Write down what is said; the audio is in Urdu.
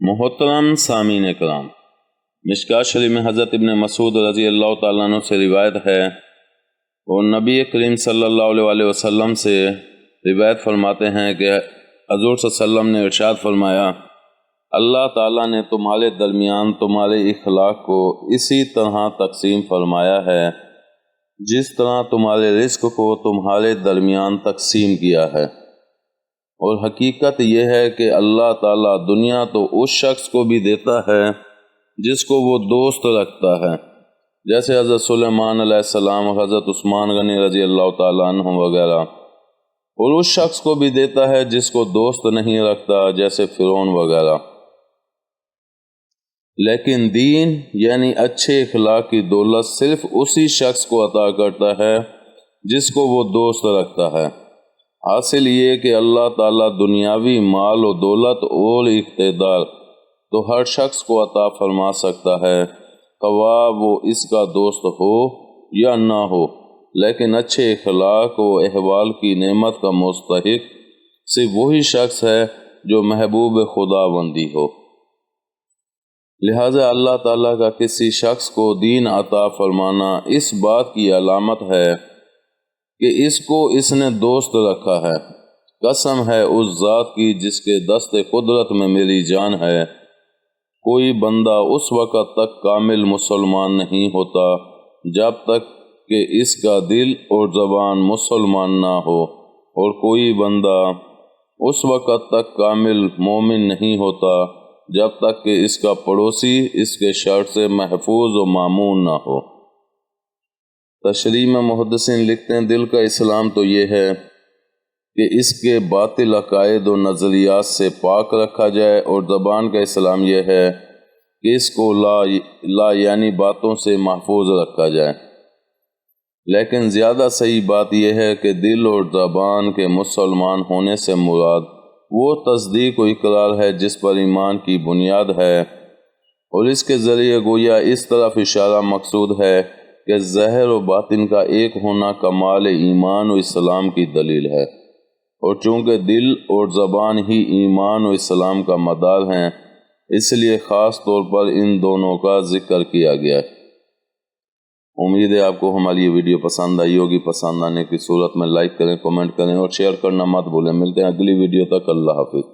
محترم سامعین کرام، مشکوٰۃ شریف میں حضرت ابن مسعود رضی اللہ تعالیٰ عنہ سے روایت ہے، اور نبی کریم صلی اللہ علیہ وسلم سے روایت فرماتے ہیں کہ حضور صلی اللہ علیہ وسلم نے ارشاد فرمایا، اللہ تعالیٰ نے تمہارے درمیان تمہارے اخلاق کو اسی طرح تقسیم فرمایا ہے جس طرح تمہارے رزق کو تمہارے درمیان تقسیم کیا ہے۔ اور حقیقت یہ ہے کہ اللہ تعالیٰ دنیا تو اس شخص کو بھی دیتا ہے جس کو وہ دوست رکھتا ہے، جیسے حضرت سلیمان علیہ السلام، حضرت عثمان غنی رضی اللہ تعالیٰ عنہ وغیرہ، اور اس شخص کو بھی دیتا ہے جس کو دوست نہیں رکھتا، جیسے فرعون وغیرہ۔ لیکن دین یعنی اچھے اخلاق کی دولت صرف اسی شخص کو عطا کرتا ہے جس کو وہ دوست رکھتا ہے۔ حاصل یہ کہ اللہ تعالیٰ دنیاوی مال و دولت اور اقتدار تو ہر شخص کو عطا فرما سکتا ہے، خواہ وہ اس کا دوست ہو یا نہ ہو، لیکن اچھے اخلاق و احوال کی نعمت کا مستحق صرف وہی شخص ہے جو محبوب خدا بندی ہو۔ لہذا اللہ تعالیٰ کا کسی شخص کو دین عطا فرمانا اس بات کی علامت ہے کہ اس کو اس نے دوست رکھا ہے۔ قسم ہے اس ذات کی جس کے دست قدرت میں میری جان ہے، کوئی بندہ اس وقت تک کامل مسلمان نہیں ہوتا جب تک کہ اس کا دل اور زبان مسلمان نہ ہو، اور کوئی بندہ اس وقت تک کامل مومن نہیں ہوتا جب تک کہ اس کا پڑوسی اس کے شر سے محفوظ و مامون نہ ہو۔ تشریح میں محدثین لکھتے ہیں، دل کا اسلام تو یہ ہے کہ اس کے باطل عقائد و نظریات سے پاک رکھا جائے، اور زبان کا اسلام یہ ہے کہ اس کو لا یعنی باتوں سے محفوظ رکھا جائے۔ لیکن زیادہ صحیح بات یہ ہے کہ دل اور زبان کے مسلمان ہونے سے مراد وہ تصدیق و اقرار ہے جس پر ایمان کی بنیاد ہے، اور اس کے ذریعے گویا اس طرف اشارہ مقصود ہے کہ ظاہر و باطن کا ایک ہونا کمال ایمان و اسلام کی دلیل ہے، اور چونکہ دل اور زبان ہی ایمان و اسلام کا مدار ہیں، اس لیے خاص طور پر ان دونوں کا ذکر کیا گیا ہے۔ امید ہے آپ کو ہماری یہ ویڈیو پسند آئی ہوگی۔ پسند آنے کی صورت میں لائک کریں، کمنٹ کریں اور شیئر کرنا مت بھولیں۔ ملتے ہیں اگلی ویڈیو تک، اللہ حافظ۔